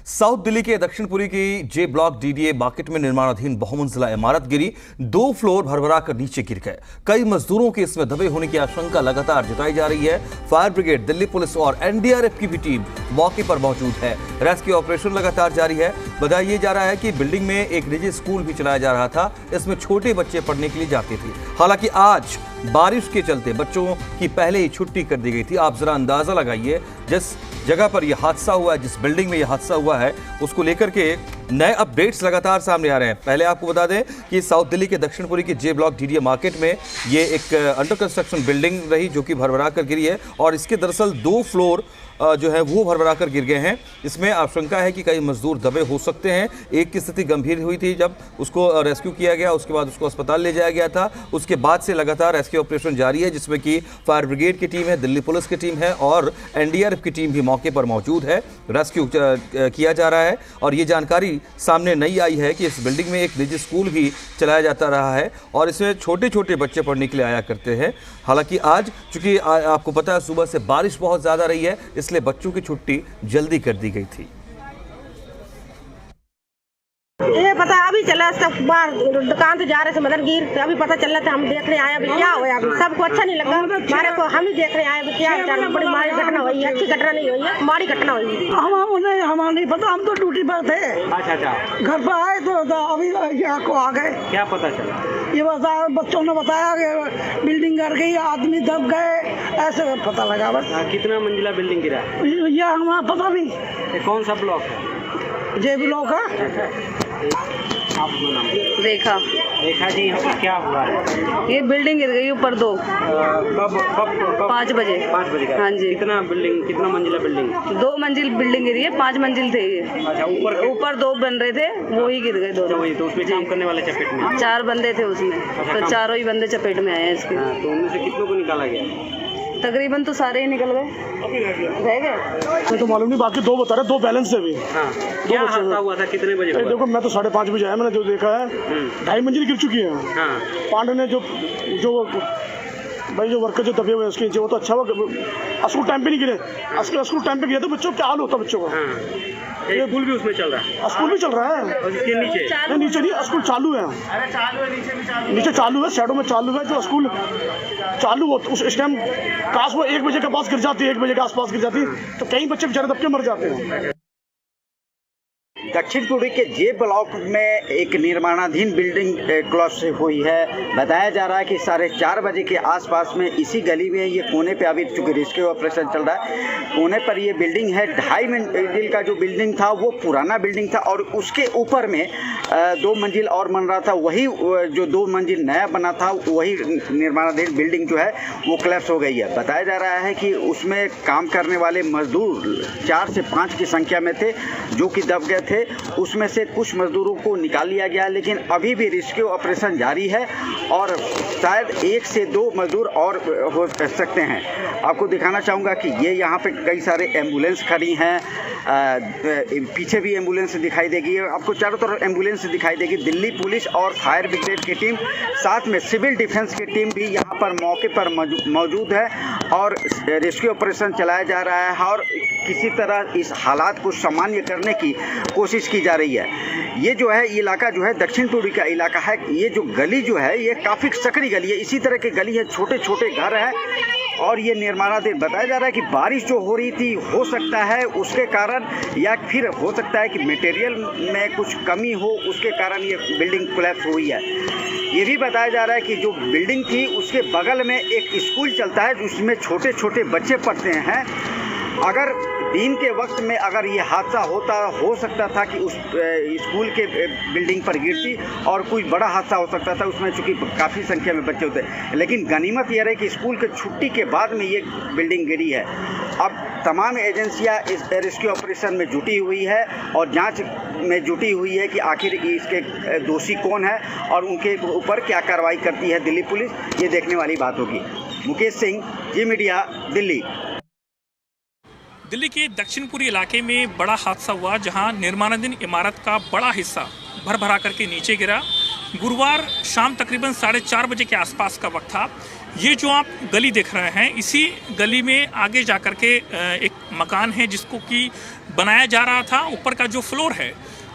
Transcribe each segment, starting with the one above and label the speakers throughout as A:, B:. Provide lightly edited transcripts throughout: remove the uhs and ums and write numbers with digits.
A: South Delhi के दक्षिणपुरी की जे block DDA market में निर्माणाधीन बहुमंजिला इमारत गिरी। 2 फ्लोर भरभरा कर नीचे गिर गए। कई मजदूरों के इसमें दबे होने की आशंका लगातार जताई जा रही है। फायर ब्रिगेड, दिल्ली पुलिस और एनडीआरएफ की भी टीम मौके पर मौजूद है। रेस्क्यू ऑपरेशन लगातार जारी है। बताया जा रहा है कि बिल्डिंग में एक निजी स्कूल भी चलाया जा रहा था। इसमें छोटे बच्चे पढ़ने के लिए जाते थे। हालांकि आज बारिश के चलते बच्चों की पहले ही छुट्टी कर दी गई थी। आप जरा अंदाजा लगाइए, जिस जगह पर यह हादसा हुआ है, जिस बिल्डिंग में यह हादसा हुआ है, उसको लेकर के नए अपडेट्स लगातार सामने आ रहे हैं। पहले आपको बता दें कि साउथ दिल्ली के दक्षिणपुरी की जे ब्लॉक डीडीए मार्केट में ये एक अंडर कंस्ट्रक्शन बिल्डिंग रही जो कि भरभरा कर गिरी है और इसके दरअसल 2 फ्लोर जो है वो भरभरा कर गिर गए हैं। इसमें आशंका है कि कई मजदूर दबे हो सकते हैं। एक की स्थिति गंभीर हुई थी जब उसको रेस्क्यू किया गया, उसके बाद उसको अस्पताल ले जाया गया था। उसके बाद से लगातार रेस्क्यू ऑपरेशन जारी है, जिसमें कि फायर ब्रिगेड की टीम है, दिल्ली पुलिस की टीम है और एनडीआरएफ की टीम भी मौके पर मौजूद है। रेस्क्यू किया जा रहा है और ये जानकारी सामने नहीं आई है कि इस बिल्डिंग में एक निजी स्कूल भी चलाया जाता रहा है और इसमें छोटे छोटे बच्चे पढ़ने के लिए आया करते हैं। हालांकि आज चूंकि आपको पता है सुबह से बारिश बहुत ज़्यादा रही है, इसलिए बच्चों की छुट्टी जल्दी कर दी गई थी।
B: ये पता अभी चला, सब बाहर दुकान से जा रहे थे मदनगीर, अभी पता चल रहा था। हम देख रहे आए अभी क्या हुआ। अभी सबको अच्छा नहीं लगा, हमारे को हम ही देख रहे आए अभी क्या बड़ी माड़ी घटना हुई है। अच्छी घटना नहीं हुई है, माड़ी घटना हुई है।
C: हमारा नहीं पता, हम तो ड्यूटी पर थे।
D: अच्छा
C: घर पर आए तो अभी यहाँ को आ गए।
D: क्या पता चला?
C: ये बताया, बच्चों ने बताया कि बिल्डिंग गिर गई, आदमी दब गए, ऐसे पता लगा बस।
D: कितना मंजिला बिल्डिंग गिरा?
C: ये हमारा पता नहीं।
D: ये कौन सा ब्लॉक है?
C: जे ब्लॉक है।
D: आप नाम?
E: रेखा
D: जी, यहाँ पर क्या हुआ है?
E: ये बिल्डिंग गिर गई ऊपर 2
D: कब
E: 5 बजे।
D: 5 बजे का?
E: हाँ जी।
D: कितना मंजिला बिल्डिंग?
E: 2 मंजिल बिल्डिंग गिरी है, 5 मंजिल थे ये।
D: अच्छा,
E: ऊपर 2 बन रहे थे, वो ही गिर गए 2।
D: वही तो उसमें काम करने वाले चपेट में
E: 4 बंदे थे उसमें। तो चारों ही बंदे चपेट में आए हैं इसके।
D: तो उनमें से कितनों को निकाला गया?
E: तकरीबन तो सारे ही निकल गए, रह गए
C: तो मालूम नहीं, बाकी 2 बता रहे, 2 बैलेंस है अभी।
D: हाँ। क्या हादसा हुआ था? कितने बजे?
C: देखो मैं तो 5:30 बजे आया, मैंने जो देखा है 2.5 मंजिल गिर चुकी है।
D: हाँ।
C: पांडे ने जो भाई जो वर्कर जो दबे हुए उसके नीचे, वो तो अच्छा हुआ स्कूल टाइम पे नहीं गिरे। स्कूल टाइम पे गया तो बच्चों क्या हाल होता बच्चों का।
D: ये स्कूल भी उसमें चल रहा है?
C: स्कूल भी चल रहा है
D: और इसके नीचे?
C: नीचे नहीं, स्कूल चालू है।
D: अरे चालू है,
C: नीचे चालू है, शैडो में चालू है। जो स्कूल चालू हो उस टाइम काश वो 1 बजे के पास गिर जाती है, 1 बजे के आसपास गिर जाती तो कई बच्चे बेचारे दबके मर जाते हैं।
F: दक्षिणपुरी के जे ब्लॉक में एक निर्माणाधीन बिल्डिंग क्लॉस हुई है। बताया जा रहा है कि 4:30 बजे के आसपास में इसी गली में ये कोने पे अभी चूँकि रेस्क्यू ऑपरेशन चल रहा है, कोने पर ये बिल्डिंग है। 2.5 मंजिल का जो बिल्डिंग था वो पुराना बिल्डिंग था और उसके ऊपर में 2 मंजिल और बन रहा था। वही जो 2 मंजिल नया बना था वही निर्माणाधीन बिल्डिंग जो है वो कोलैप्स हो गई है। बताया जा रहा है कि उसमें काम करने वाले मजदूर 4 से 5 की संख्या में थे जो कि दब गए थे। उसमें से कुछ मजदूरों को निकाल लिया गया, लेकिन अभी भी रेस्क्यू ऑपरेशन जारी है और शायद 1 से 2 मजदूर और हो सकते हैं। आपको दिखाना चाहूँगा कि ये यहाँ पे कई सारे एम्बुलेंस खड़ी हैं। पीछे भी एम्बुलेंस दिखाई देगी, आपको चारों तरफ एम्बुलेंस दिखाई देगी। दिल्ली पुलिस और फायर ब्रिगेड की टीम, साथ में सिविल डिफेंस की टीम भी यहाँ पर मौके पर मौजूद है और रेस्क्यू ऑपरेशन चलाया जा रहा है और किसी तरह इस हालात को सामान्य करने की कोशिश की जा रही है। ये जो है इलाका जो है दक्षिणपुरी का इलाका है। ये जो गली जो है ये काफ़ी सकरी गली है, इसी तरह की गली है, छोटे छोटे घर हैं और ये निर्माणाधीन। बताया जा रहा है कि बारिश जो हो रही थी हो सकता है उसके कारण, या फिर हो सकता है कि मटेरियल में कुछ कमी हो उसके कारण ये बिल्डिंग कोलैप्स हुई है। ये भी बताया जा रहा है कि जो बिल्डिंग थी उसके बगल में एक स्कूल चलता है जिसमें छोटे छोटे बच्चे पढ़ते हैं। अगर दिन के वक्त में अगर ये हादसा होता हो सकता था कि उस स्कूल के बिल्डिंग पर गिरती और कोई बड़ा हादसा हो सकता था उसमें, चूँकि काफ़ी संख्या में बच्चे होते। लेकिन गनीमत यह रही कि स्कूल के छुट्टी के बाद में ये बिल्डिंग गिरी है। अब तमाम एजेंसियां इस रेस्क्यू ऑपरेशन में जुटी हुई है और जांच में जुटी हुई है कि आखिर इसके दोषी कौन है और उनके ऊपर क्या कार्रवाई करती है दिल्ली पुलिस, ये देखने वाली बात होगी। मुकेश सिंह, जी मीडिया, दिल्ली।
G: दिल्ली के दक्षिणपुरी इलाके में बड़ा हादसा हुआ जहां निर्माणाधीन इमारत का बड़ा हिस्सा भर भरा करके नीचे गिरा। गुरुवार शाम तकरीबन 4:30 बजे के आसपास का वक्त था। ये जो आप गली देख रहे हैं, इसी गली में आगे जाकर के एक मकान है जिसको कि बनाया जा रहा था। ऊपर का जो फ्लोर है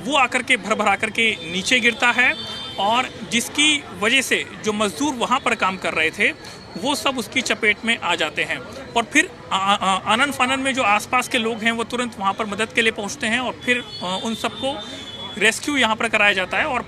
G: वो आकर के भर कर के नीचे गिरता है और जिसकी वजह से जो मजदूर वहाँ पर काम कर रहे थे वो सब उसकी चपेट में आ जाते हैं और फिर आनन फानन में जो आसपास के लोग हैं वो तुरंत वहाँ पर मदद के लिए पहुँचते हैं और फिर उन सबको रेस्क्यू यहाँ पर कराया जाता है। और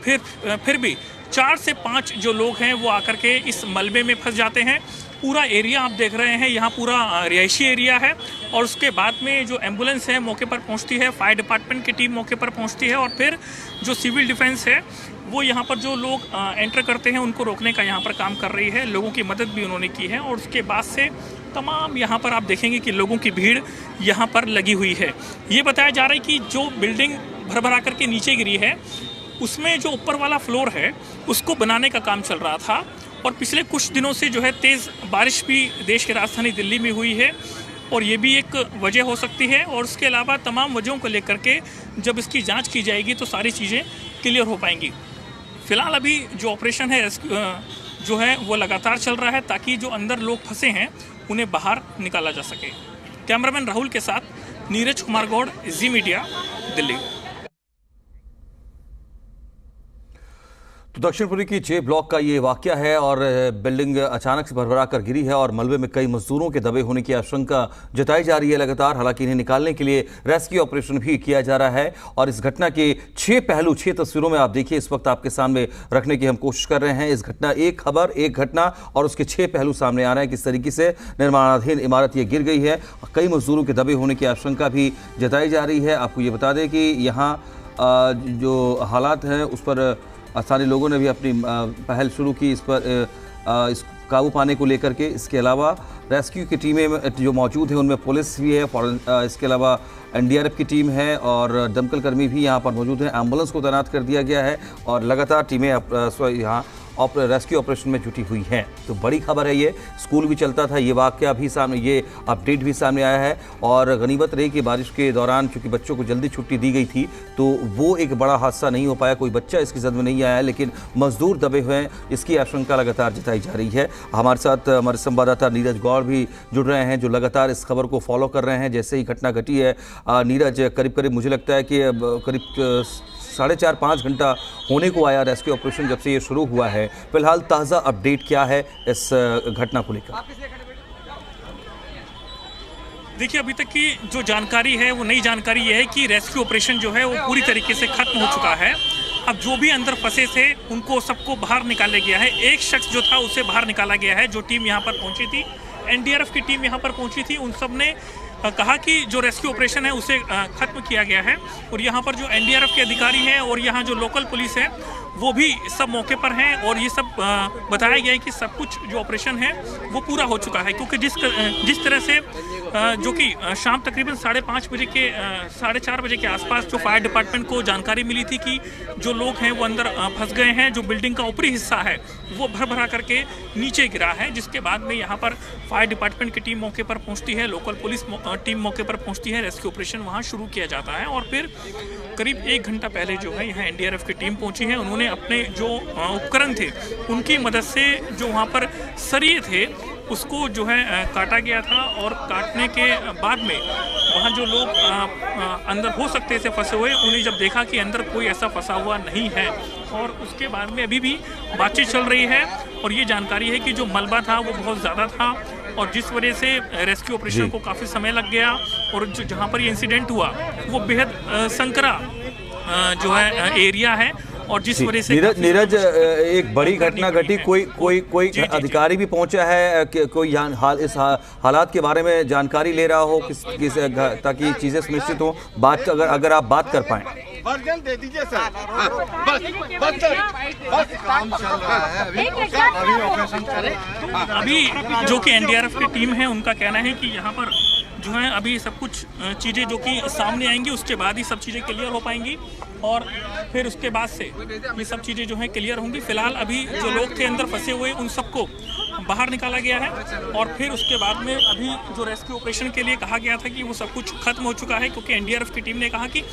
G: फिर भी 4 से 5 जो लोग हैं वो आकर के इस मलबे में फंस जाते हैं। पूरा एरिया आप देख रहे हैं, यहाँ पूरा रिहायशी एरिया है और उसके बाद में जो एम्बुलेंस है मौके पर पहुँचती है, फायर डिपार्टमेंट की टीम मौके पर पहुँचती है और फिर जो सिविल डिफेंस है वो यहाँ पर जो लोग एंटर करते हैं उनको रोकने का यहाँ पर काम कर रही है। लोगों की मदद भी उन्होंने की है और उसके बाद से तमाम यहाँ पर आप देखेंगे कि लोगों की भीड़ यहाँ पर लगी हुई है। ये बताया जा रहा है कि जो बिल्डिंग भर करके नीचे गिरी है उसमें जो ऊपर वाला फ्लोर है उसको बनाने का काम चल रहा था और पिछले कुछ दिनों से जो है तेज़ बारिश भी देश की राजधानी दिल्ली में हुई है और ये भी एक वजह हो सकती है। और उसके अलावा तमाम वजहों को लेकर के जब इसकी जांच की जाएगी तो सारी चीज़ें क्लियर हो पाएंगी। फिलहाल अभी जो ऑपरेशन है जो है वो लगातार चल रहा है ताकि जो अंदर लोग फंसे हैं उन्हें बाहर निकाला जा सके। कैमरामैन राहुल के साथ नीरज कुमार गौड़, जी मीडिया, दिल्ली।
A: तो दक्षिणपुरी की जे ब्लॉक का ये वाकया है और बिल्डिंग अचानक से भरभरा कर गिरी है और मलबे में कई मजदूरों के दबे होने की आशंका जताई जा रही है लगातार। हालांकि इन्हें निकालने के लिए रेस्क्यू ऑपरेशन भी किया जा रहा है और इस घटना के 6 पहलू 6 तस्वीरों में आप देखिए इस वक्त आपके सामने रखने की हम कोशिश कर रहे हैं। इस घटना, एक खबर, एक घटना और उसके 6 पहलू सामने आ रहे हैं। किस तरीके से निर्माणाधीन इमारत ये गिर गई है, कई मजदूरों के दबे होने की आशंका भी जताई जा रही है। आपको ये बता दें कि यहाँ जो हालात हैं उस पर स्थानीय लोगों ने भी अपनी पहल शुरू की इस पर इस काबू पाने को लेकर के। इसके अलावा रेस्क्यू की टीमें जो मौजूद हैं उनमें पुलिस भी है, इसके अलावा एनडीआरएफ की टीम है और दमकल कर्मी भी यहाँ पर मौजूद हैं। एम्बुलेंस को तैनात कर दिया गया है और लगातार टीमें यहाँ रेस्क्यू ऑपरेशन में जुटी हुई हैं। तो बड़ी खबर है ये, स्कूल भी चलता था, ये वाकया भी सामने, ये अपडेट भी सामने आया है और गनीमत रही कि बारिश के दौरान चूंकि बच्चों को जल्दी छुट्टी दी गई थी तो वो एक बड़ा हादसा नहीं हो पाया, कोई बच्चा इसकी जद में नहीं आया, लेकिन मजदूर दबे हुए हैं, इसकी आशंका लगातार जताई जा रही है। हमारे साथ हमारे संवाददाता नीरज गौड़ भी जुड़ रहे हैं जो लगातार इस खबर को फॉलो कर रहे हैं जैसे ही घटना घटी है। नीरज, करीब मुझे लगता है कि करीब 4.5-5 घंटा होने को आया रेस्क्यू ऑपरेशन जब से ये शुरू हुआ है। फिलहाल ताज़ा अपडेट क्या है इस घटना को लेकर?
G: देखिए, अभी तक की जो जानकारी है वो नई जानकारी ये है कि रेस्क्यू ऑपरेशन जो है वो पूरी तरीके से खत्म हो चुका है। अब जो भी अंदर फंसे थे उनको सबको बाहर निकाला गया है। एक शख्स जो था उसे बाहर निकाला गया है। जो टीम यहाँ पर पहुँची थी, एनडीआरएफ की टीम यहाँ पर पहुँची थी, उन सब ने कहा कि जो रेस्क्यू ऑपरेशन है उसे खत्म किया गया है और यहाँ पर जो एनडीआरएफ के अधिकारी हैं और यहाँ जो लोकल पुलिस है वो भी सब मौके पर हैं और ये सब बताया गया है कि सब कुछ जो ऑपरेशन है वो पूरा हो चुका है। क्योंकि जिस तरह से जो कि शाम तकरीबन 5:30 बजे के 4:30 बजे के आसपास जो फायर डिपार्टमेंट को जानकारी मिली थी कि जो लोग हैं वो अंदर फंस गए हैं, जो बिल्डिंग का ऊपरी हिस्सा है वो भर करके नीचे गिरा है, जिसके बाद में यहाँ पर फायर डिपार्टमेंट की टीम मौके पर पहुँचती है, लोकल पुलिस टीम मौके पर पहुँचती है, रेस्क्यू ऑपरेशन वहाँ शुरू किया जाता है। और फिर करीब 1 घंटा पहले जो है यहाँ एनडीआरएफ की टीम पहुँची है। उन्होंने अपने जो उपकरण थे उनकी मदद से जो वहाँ पर सरिये थे उसको जो है काटा गया था और काटने के बाद में वहाँ जो लोग अंदर हो सकते थे फंसे हुए, उन्हें जब देखा कि अंदर कोई ऐसा फंसा हुआ नहीं है और उसके बाद में अभी भी बातचीत चल रही है और ये जानकारी है कि जो मलबा था वो बहुत ज़्यादा था और जिस वजह से रेस्क्यू ऑपरेशन को काफ़ी समय लग गया और जो जहाँ पर ये इंसिडेंट हुआ वो बेहद संकरा जो है एरिया है और जिस वजह से
A: नीरज एक बड़ी घटना घटी, कोई अधिकारी भी पहुंचा है, कोई इस हालात के बारे में जानकारी ले रहा हो ताकि चीजें सुनिश्चित हो? बात अगर आप बात कर पाएं।
H: दे दीजिए सर। बस काम चल रहा है अभी ऑपरेशन चल रहा है।
G: अभी जो कि एनडीआरएफ की टीम है उनका कहना है कि यहाँ पर जो है अभी सब कुछ चीज़ें जो कि सामने आएंगी उसके बाद ही सब चीज़ें क्लियर हो पाएंगी और फिर उसके बाद से ये सब चीज़ें जो हैं क्लियर होंगी। फिलहाल अभी जो लोग थे अंदर फंसे हुए उन सबको बाहर निकाला गया है और फिर उसके बाद में अभी जो रेस्क्यू ऑपरेशन के लिए कहा गया था कि वो सब कुछ खत्म हो चुका है, क्योंकि एनडीआरएफ की टीम ने कहा कि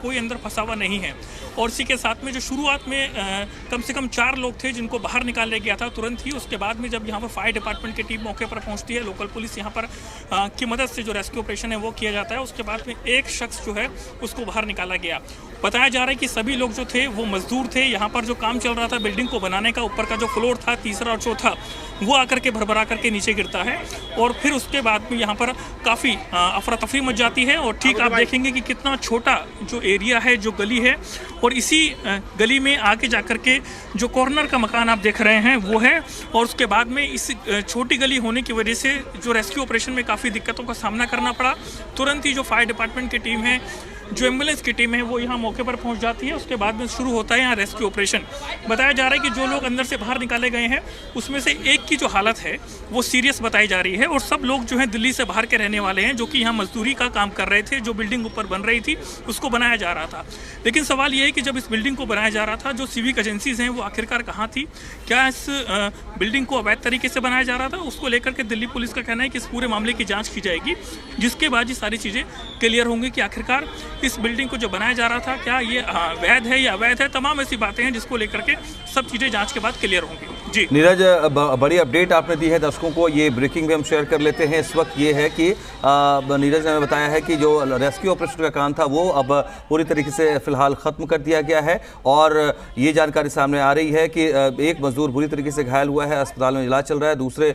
G: कोई अंदर फंसा हुआ नहीं है। और इसी के साथ में जो शुरुआत में कम से कम 4 लोग थे जिनको बाहर निकाला गया था तुरंत ही। उसके बाद में जब यहाँ पर फायर डिपार्टमेंट की टीम मौके पर पहुँचती है, लोकल पुलिस यहाँ पर की मदद से जो रेस्क्यू ऑपरेशन है वो किया जाता है। उसके बाद में एक शख्स जो है उसको बाहर निकाला गया। बताया जा रहा है कि सभी लोग जो थे वो मजदूर थे। यहाँ पर जो काम चल रहा था बिल्डिंग को बनाने का, ऊपर का जो फ्लोर था तीसरा और चौथा, वो आकर के भरभरा करके नीचे गिरता है और फिर उसके बाद में यहाँ पर काफ़ी अफरा तफरी मच जाती है। और ठीक आप देखेंगे कि कितना छोटा जो एरिया है, जो गली है, और इसी गली में आगे जाकर के जो कॉर्नर का मकान आप देख रहे हैं वो है। और उसके बाद में इस छोटी गली होने की वजह से जो रेस्क्यू ऑपरेशन में काफ़ी दिक्कतों का सामना करना पड़ा। तुरंत ही जो फायर डिपार्टमेंट की टीम है, जो एम्बुलेंस की टीम है, वो यहाँ मौके पर पहुँच जाती है। उसके बाद में शुरू होता है यहाँ रेस्क्यू ऑपरेशन। बताया जा रहा है कि जो लोग अंदर से बाहर निकाले गए हैं उसमें से एक की जो हालत है वो सीरियस बताई जा रही है। और सब लोग जो हैं दिल्ली से बाहर के रहने वाले हैं, जो कि यहाँ मजदूरी का काम कर रहे थे। जो बिल्डिंग ऊपर बन रही थी उसको बनाया जा रहा था। लेकिन सवाल ये है कि जब इस बिल्डिंग को बनाया जा रहा था, जो सिविक एजेंसीज हैं वो आखिरकार कहाँ थी? क्या इस बिल्डिंग को अवैध तरीके से बनाया जा रहा था? उसको लेकर के दिल्ली पुलिस का कहना है कि इस पूरे मामले की जाँच की जाएगी, जिसके बाद ये सारी चीज़ें क्लियर होंगी कि आखिरकार इस बिल्डिंग को जो बनाया जा रहा था क्या ये वैध है या अवैध है। तमाम ऐसी बातें हैं जिसको लेकर के सब चीज़ें जांच के बाद क्लियर होंगी। जी
A: नीरज, बड़ी अपडेट आपने दी है दर्शकों को, ये ब्रेकिंग में हम शेयर कर लेते हैं। इस वक्त ये है कि नीरज ने हमें बताया है कि जो रेस्क्यू ऑपरेशन का काम था वो अब पूरी तरीके से फिलहाल ख़त्म कर दिया गया है। और ये जानकारी सामने आ रही है कि एक मजदूर बुरी तरीके से घायल हुआ है, अस्पताल में इलाज चल रहा है। दूसरे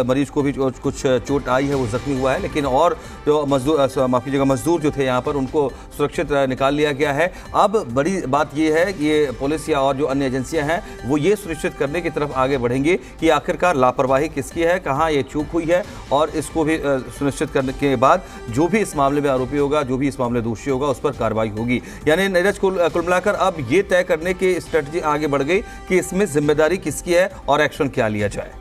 A: मरीज को भी कुछ चोट आई है, वो जख्मी हुआ है। लेकिन और जो मजदूर जो थे यहाँ पर उनको सुरक्षित निकाल लिया गया है। अब बड़ी बात यह है कि ये पुलिस या और जो अन्य एजेंसियां हैं वो ये सुनिश्चित करने की तरफ आगे बढ़ेंगी कि आखिरकार लापरवाही किसकी है, कहां ये चूक हुई है, और इसको भी सुनिश्चित करने के बाद जो भी इस मामले में आरोपी होगा, जो भी इस मामले में दोषी होगा, उस पर कार्रवाई होगी। यानी नीरज, कुल मिलाकर अब ये तय करने की स्ट्रेटजी आगे बढ़ गई कि इसमें जिम्मेदारी किसकी है और एक्शन क्या लिया जाए।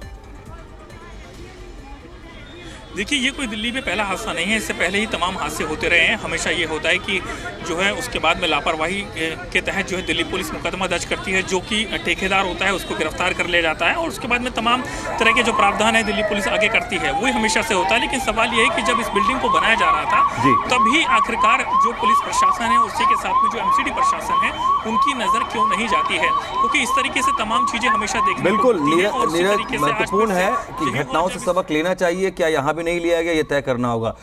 G: देखिए, ये कोई दिल्ली में पहला हादसा नहीं है। इससे पहले ही तमाम हादसे होते रहे हैं। हमेशा ये होता है कि जो है उसके बाद में लापरवाही के तहत जो है दिल्ली पुलिस मुकदमा दर्ज करती है। जो कि ठेकेदार होता है उसको गिरफ्तार कर लिया जाता है और उसके बाद में तमाम तरह के जो प्रावधान है दिल्ली पुलिस आगे करती है, वही हमेशा से होता है। लेकिन सवाल ये है कि जब इस बिल्डिंग को बनाया जा रहा था तभी आखिरकार जो पुलिस प्रशासन है, उसी के साथ में जो एमसीडी प्रशासन है, उनकी नज़र क्यों नहीं जाती है? क्योंकि इस तरीके से तमाम चीज़ें हमेशा देखने
A: बिल्कुल नीरज, महत्वपूर्ण है कि घटनाओं से सबक लेना चाहिए, क्या यहाँ भी नहीं लिया गया, ये तय करना होगा।